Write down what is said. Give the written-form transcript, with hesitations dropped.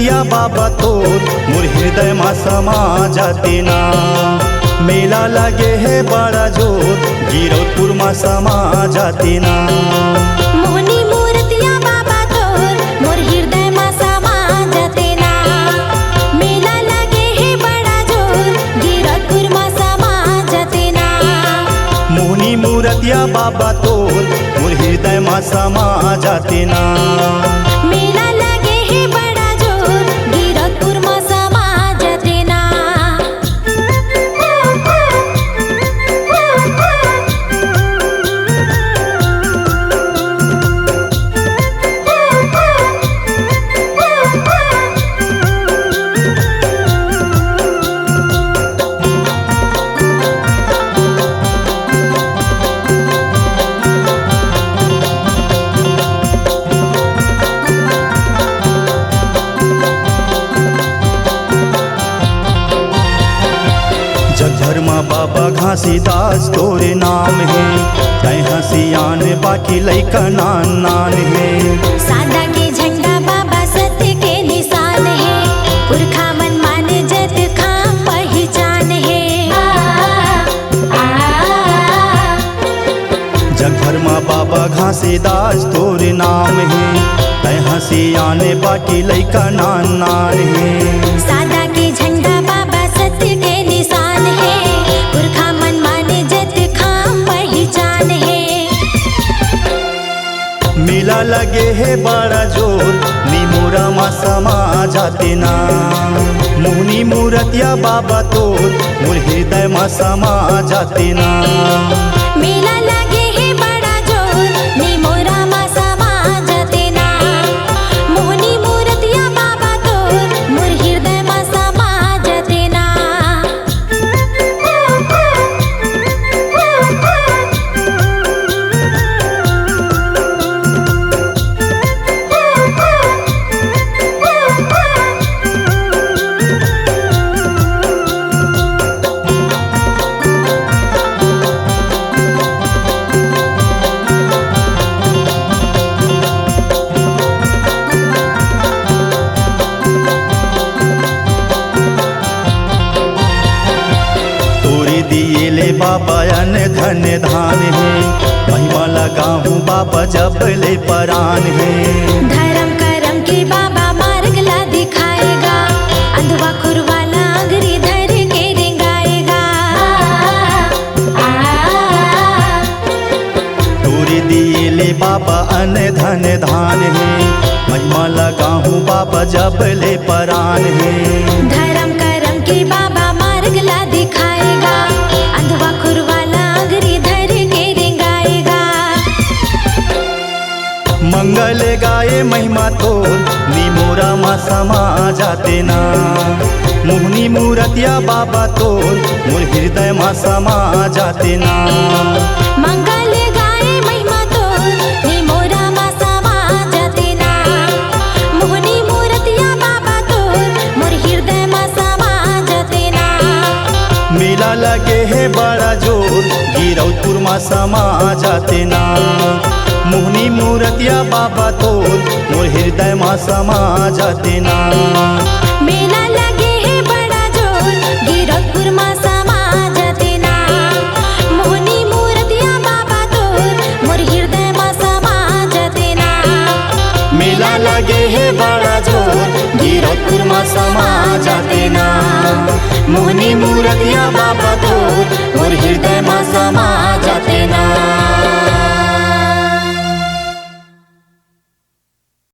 मूर्तिया बाबा तोर मोर हृदय मा समा जाते ना। मेला लगे है बड़ा जोर गिरौदपुर मा समा जाते ना। मोहनी मूर्तिया बाबा तोर मोर हृदय मा समा जाते ना। मेला लगे है बड़ा जोर गिरौदपुर मा समा जाते ना। मोहनी मूर्तिया बाबा तोर मोर हृदय मा समा जाते ना। मेला लगे है बड़ा जोर गिरौदपुर मा समा जाते ना। जगधर्मा बाबा घासीदास तोरे नाम है। तय हसियान बाकी लैका नान नान है। सादा के झंडा बाबा सत्य के निशान है। पुरखा मन मान जत खाम पहचान है। जगधर्मा बाबा घासीदास तोरे नाम है। तय हसियान बाकी लैका नान नान है। सादा के झंडा बाबा सत्य के निशान है। पुरखा मन माने जत खाम पहचान है। मेला लगे है बड़ा जोर निमोरा मा समा जाते ना। मोहनी मूर्तिया बाबा तोर मोर हृदय मा समा जाते ना। मेला लगे है बड़ा जोर निमोरा मा समा जाते ना। मोहनी मूर्तिया बाबा तोर मोर हृदय मा समा जाते ना। तोरे दिए ले बाबा अन धन धान है। महिमा लगाऊं बाबा जब ले परान है। धर्म करम के बाबा मार्ग ला दिखाएगा। अंधवा खुरवाला अंगरी धर के रिंगाएगा। तोरे दिए ले बाबा अन धन धान है। महिमा लगाऊं बाबा जब ले परान है। धर्म करम के बाबा मार्ग ला दिखाएगा। अंधवा खुरवाला अंगरी धर के रिंगाएगा। मंगल गाए महिमा तोर निमोरा मा समा जाते ना। मोहनी मूर्तिया बाबा तोर मोर हृदय मा समा जाते ना। मंगल गाए महिमा तोर निमोरा मा समा जाते ना। मोहनी मूर्तिया बाबा तोर मोर हृदय मा समा जाते ना। मेला लगे है बड़ा जोर गिरौदपुर मा समा जाते ना। मोहनी मूर्तिया बाबा तोर मोर हृदय मा समा जाते ना। मेला लगे है बड़ा जोर गिरौदपुर मा समा जाते ना। मोहनी मूर्तिया बाबा तोर मोर हृदय मा समा जाते ना। मेला लगे है बड़ा जोर गिरौदपुर मा समा जाते ना। मोहनी मूर्तिया बाबा तोर मोर हृदय मा समा जाते ना।